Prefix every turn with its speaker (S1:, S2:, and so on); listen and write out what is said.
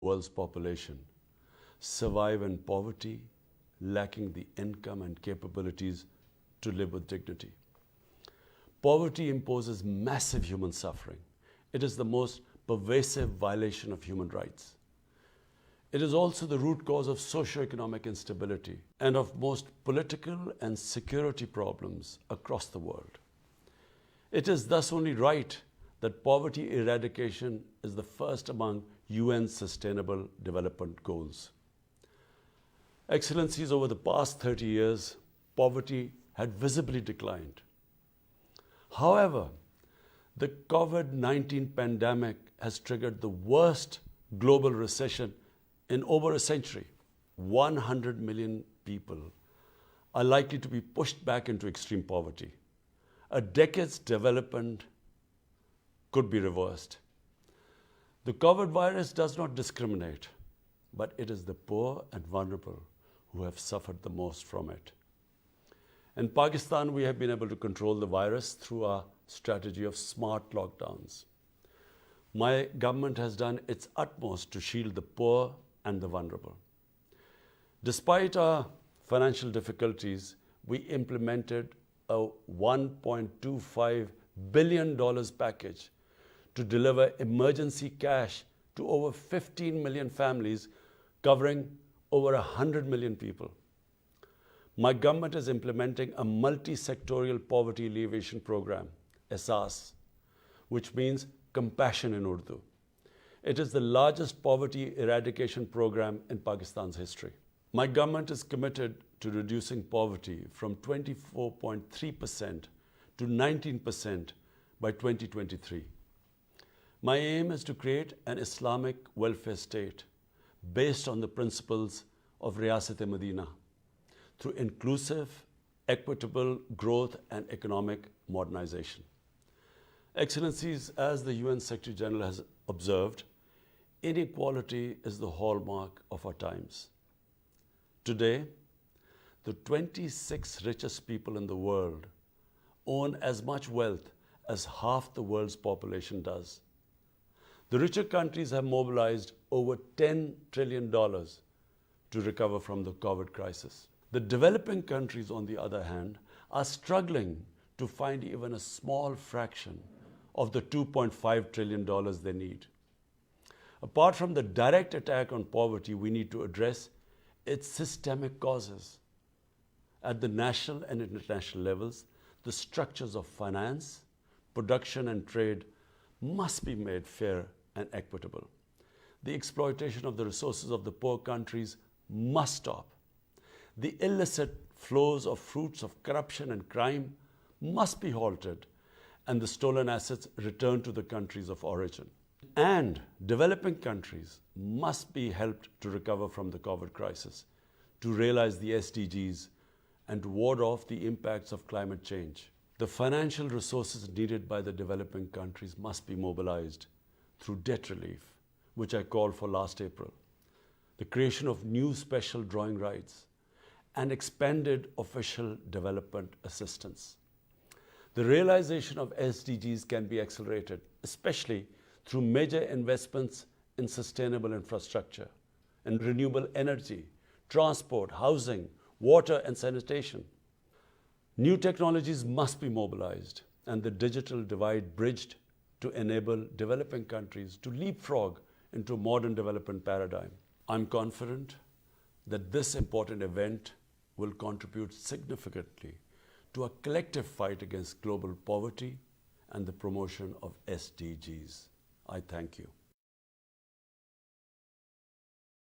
S1: world's population survive in poverty, lacking the income and capabilities to live with dignity. Poverty imposes massive human suffering. It is the most pervasive violation of human rights. It is also the root cause of socio-economic instability and of most political and security problems across the world. It is thus only right that poverty eradication is the first among UN's Sustainable Development Goals. Excellencies, over the past 30 years, poverty had visibly declined. However, the COVID-19 pandemic has triggered the worst global recession in over a century. 100 million people are likely to be pushed back into extreme poverty. A decade's development could be reversed. The COVID virus does not discriminate, but it is the poor and vulnerable who have suffered the most from it. In Pakistan, we have been able to control the virus through our strategy of smart lockdowns. My government has done its utmost to shield the poor and the vulnerable. Despite our financial difficulties, we implemented a $1.25 billion package to deliver emergency cash to over 15 million families, covering over 100 million people. My government is implementing a multi-sectorial poverty alleviation program, EHSAS, which means compassion in Urdu. It is the largest poverty eradication program in Pakistan's history. My government is committed to reducing poverty from 24.3% to 19% by 2023. My aim is to create an Islamic welfare state based on the principles of Riyasat-e-Medina through inclusive, equitable growth and economic modernization. Excellencies, as the UN Secretary General has observed, inequality is the hallmark of our times. Today, the 26 richest people in the world own as much wealth as half the world's population does. The richer countries have mobilized over $10 trillion to recover from the COVID crisis. The developing countries, on the other hand, are struggling to find even a small fraction of the $2.5 trillion they need. Apart from the direct attack on poverty, we need to address its systemic causes. At the national and international levels, the structures of finance, production and trade must be made fair and equitable. The exploitation of the resources of the poor countries must stop. The illicit flows of fruits of corruption and crime must be halted, and the stolen assets returned to the countries of origin. And developing countries must be helped to recover from the COVID crisis, to realize the SDGs, and to ward off the impacts of climate change. The financial resources needed by the developing countries must be mobilized through debt relief, which I called for last April, the creation of new special drawing rights, and expanded official development assistance. The realization of SDGs can be accelerated, especially through major investments in sustainable infrastructure and renewable energy, transport, housing, water and sanitation. New technologies must be mobilized and the digital divide bridged to enable developing countries to leapfrog into a modern development paradigm. I'm confident that this important event will contribute significantly to a collective fight against global poverty and the promotion of SDGs. I thank you.